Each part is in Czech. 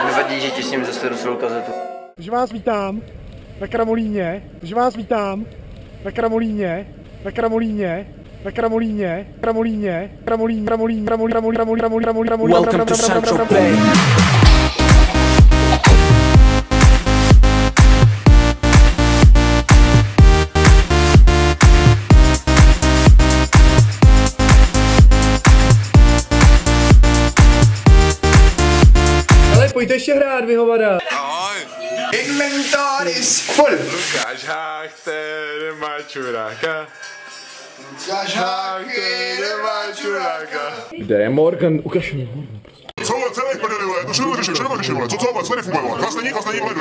Nevadí, že ti s ním zase dostal kazetu. Takže vás vítám na Kramolíně, takže vás vítám na Kramolíně, na Kramolíně, na Kramolíně, Kramolíně, Kramolín, Kramolín, Kramolín, Kramolín, Kramolín, Kramolín, Kramolín, Welcome to Central Bay. Pojďte ještě hrát, vy hovada. Ahoj. Inventoris full. Lukáš Háchter nemá čuráka. Lukáš Háchter nemá čuráka. Kde je Morgan? Ukaž mi Morgan. Co celý prdeli, vole, to všechno řeším, vole, co, vole, nefunguje, vole, chlast není, vole,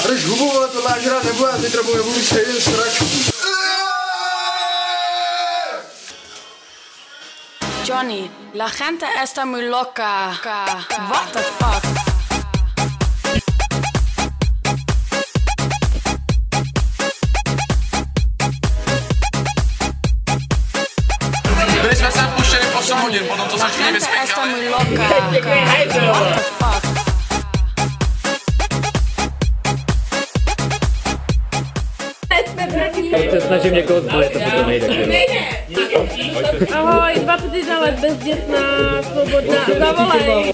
Drž hubu, vole, to máš rád, nebudu, já teď nebudu stejně sračku. Johnny, la gente está muy loca. What the fuck? Byli jsme se puštěli po 8 hodin, potom to začali vyspět, Está muy loca. What the fuck? Teď se snažím někoho zbalit, to potom nejde. Ahoj, 21 let, bezdětná, svobodná, zavolej.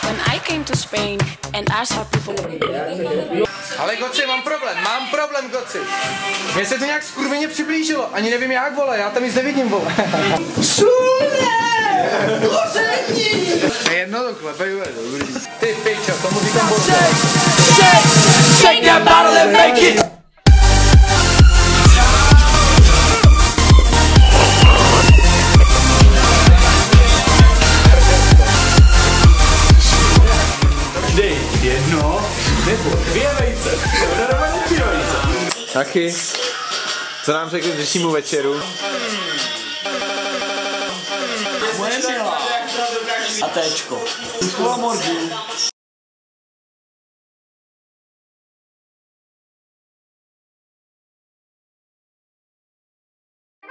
When I came to Spain and I saw people. Ale goci, mám problém, goci. Mně se to nějak skurveně přiblížilo, ani nevím jak, vole, já tam nic nevidím, vole. Šule! Koření! Jedno to klepej, vole, dobrý. Ty pičo, tomu říkám bože. Shake that bottle and make it! Dej jedno nebo dvě vejce. Taky, co nám řekli dnešnímu večeru? Moje milá. A téčko. Tuškova mordu.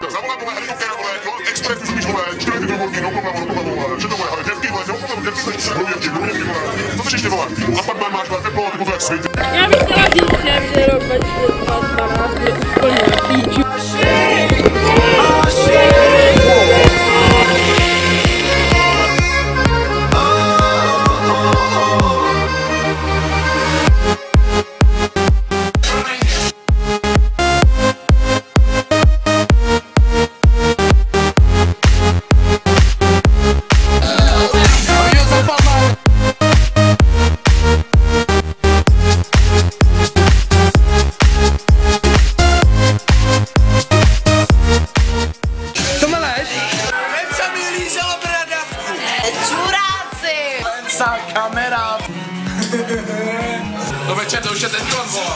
Zavolám, vole, helikoptéra, vole, expres, co víš, vole, 4 ty dovolky, no, vole, že to, vole, děvky, vole, co chceš ještě, vole, apartmán máš, vole, teplo, ty jak svět. Já bych teda dělal, že rok 2012 je úplně na píču. Kamera. Do večer, to už je ten ton, vole.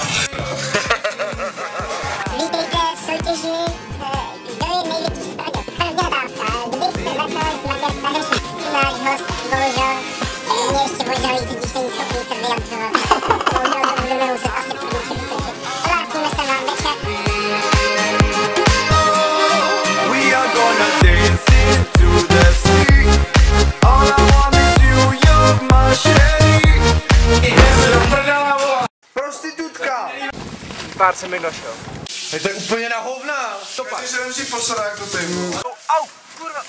Vítejte v soutěži, kdo je největší zbraně. První otázka, kdybyste začali s maďarská řešit. Náš host, bohužel, mě ještě božalí, tudíž není schopný se vyjadřovat. Bohužel to budeme muset asi první vytočit. Hlásíme se vám večer. We are gonna dance into the sea. All I want is you, you're my shady. Prostitutka. Pár se mi našel. To je úplně na hovna, stopa. Ty se si posada jako ty. Au, kurva.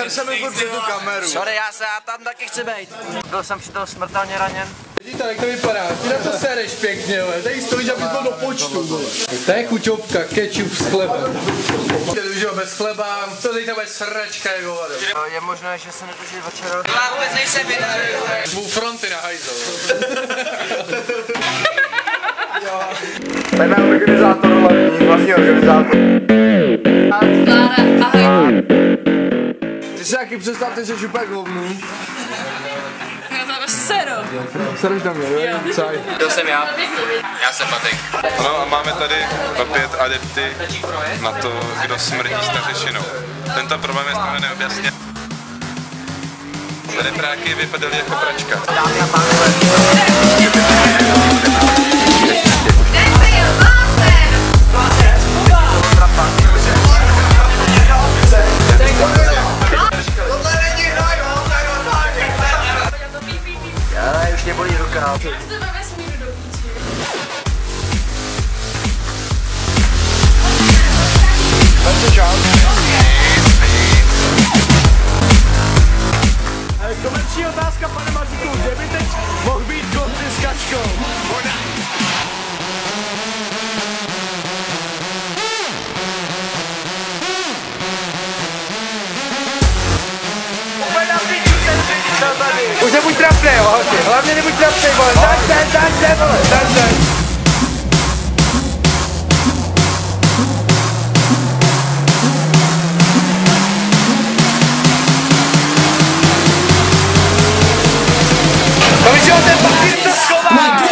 Jsem mi furt tu kameru. Sorry, já tam taky chci být. Byl jsem při toho smrtelně raněn. Vidíte, jak to vypadá? Ty na to sereš pěkně, ale tady stojíš, aby to do počtu. To je chuťovka, ketchup s chlebem. Bez chleba, to tady bude sračka, jako vado. Je možné, že se nedožije večera. Já vůbec nejsem vydržel. Zvou fronty na hajzel. Tady máme organizátor hlavní organizátor. Klára, ahoj. Ty se taky představ, ty jsi úplně hovnu. Sero. Sereš na mě, jo? Čaj. To jsem já. Já jsem Matek. No a máme tady opět adepty na to, kdo smrdí stařešinou. Tento problém je stále neobjasněn. Repráky vypadaly jako pračka. Já už mě bolí ruka. Komerční otázka, pane Maříku, kde by teď mohl být konci s kačkou? Už nebuď trapný, jo, hoši. Hlavně nebuď trapný, vole. Daň, vole. Daň. Bohužel ten papír to schová.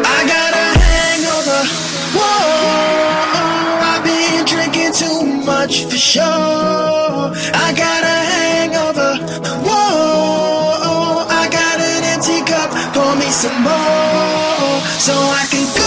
I got a hangover. Whoa, I've been drinking too much for sure. I got a hangover. Whoa, I got an empty cup. Pour me some more so I can go.